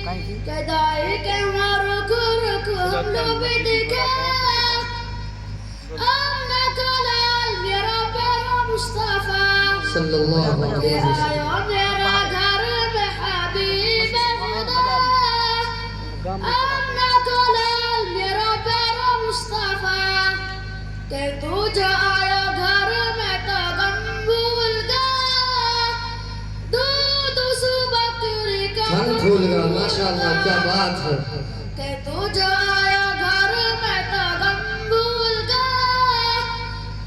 कदाई के मारो रुक हम लोग दिखा अम्ना कलाल मेरा प्यारा मुस्तफा सल्लल्लाहु अलैहि वसल्लम मेरा घर में हबीब खुदा अम्ना कलाल मेरा प्यारा मुस्तफा के तू जो आया घर में तो गम भूल गया दूध बकरी का फन फूल गया। माशाअल्लाह, क्या बात है। के तू जो आया घर में तो गम भूल गया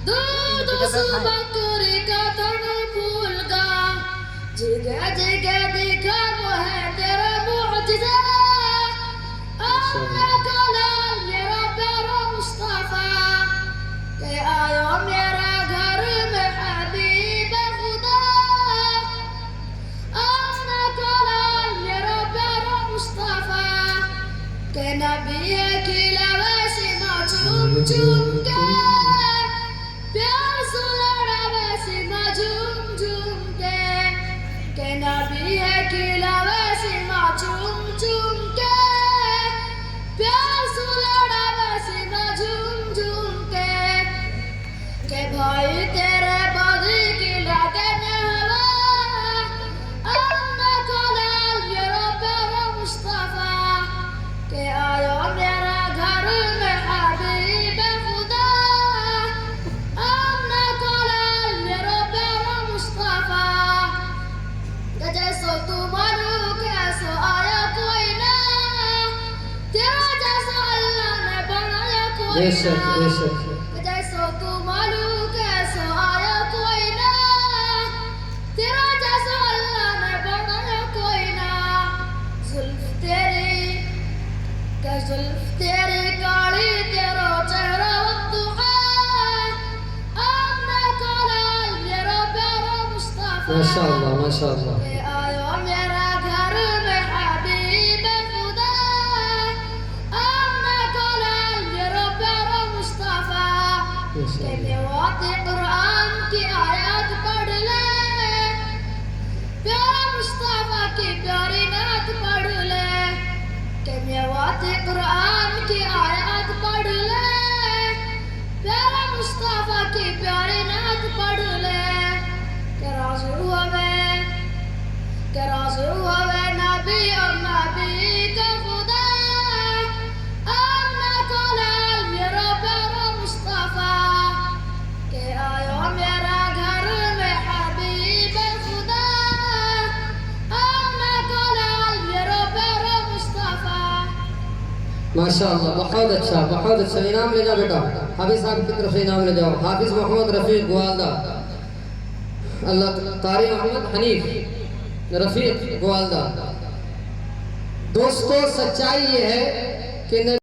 दूध बकरी का तन फूल गया जगह जगह दिखा मुझे तेरा मुअजिज़ा अम्ना कलाल मेरा प्यारा मुस्तफा के आयो मेरा घर में हबीब खुदा अम्ना कलाल मेरा प्यारा मुस्तफा के नबी की लवासी झूम झूम के प्यार सुलड़ा वैसे झूम झूम के नबी की लवासी झूम झूम के प्यार सुलड़ा वैसे झूम झूम के भाई तेरे बदी की लगन हवा अम्ना कलाल मेरा प्यारा मुस्तफा के आयो मेरा घर में हबीब खुदा अम्ना कलाल मेरा प्यारा मुस्तफा जैसो तू मरू कैसो आया कोई ना तेरा जैसा अल्लाह ने बनाया कोई बेशक ना बेशक। जैसो तू मालू कैसो आया कोई ना तेरा जैसा अल्लाह ने बनाया कोई ना जुल्फ तेरी काली तेरा चेहरा दुआ अम्ना कलाल मेरा प्यारा मुस्तफा माशाअल्लाह माशाअल्लाह। के आयो मेरा घर में हबीब खुदा अम्ना कलाल मेरा प्यारा मुस्तफा के मेवाते कुरान की आयत पढ़ ले प्यारा मुस्तफा की प्यारी नात पढ़ ले के मेवाते कुरान की आयत पढ़ ले प्यारा मुस्तफा की प्यारी नात पढ़ ले के राज़ी हुआ वे नबी और नबी का खुदा अम्ना कलाल मेरा प्यारा मुस्तफा के आयो मेरा घर में हबीब खुदा अम्ना कलाल मेरा प्यारा मुस्तफा। माशाअल्लाह, बहुत अच्छा बहुत अच्छा। इनाम ले जाओ बेटा, हाफिज साहब की तरफ से इनाम ले जाओ। हाफिज मोहम्मद रफीक ग्वालदा, अल्लाह कारी मोहम्मद हनीफ रफीक ग्वालदा। दोस्तों, सच्चाई ये है कि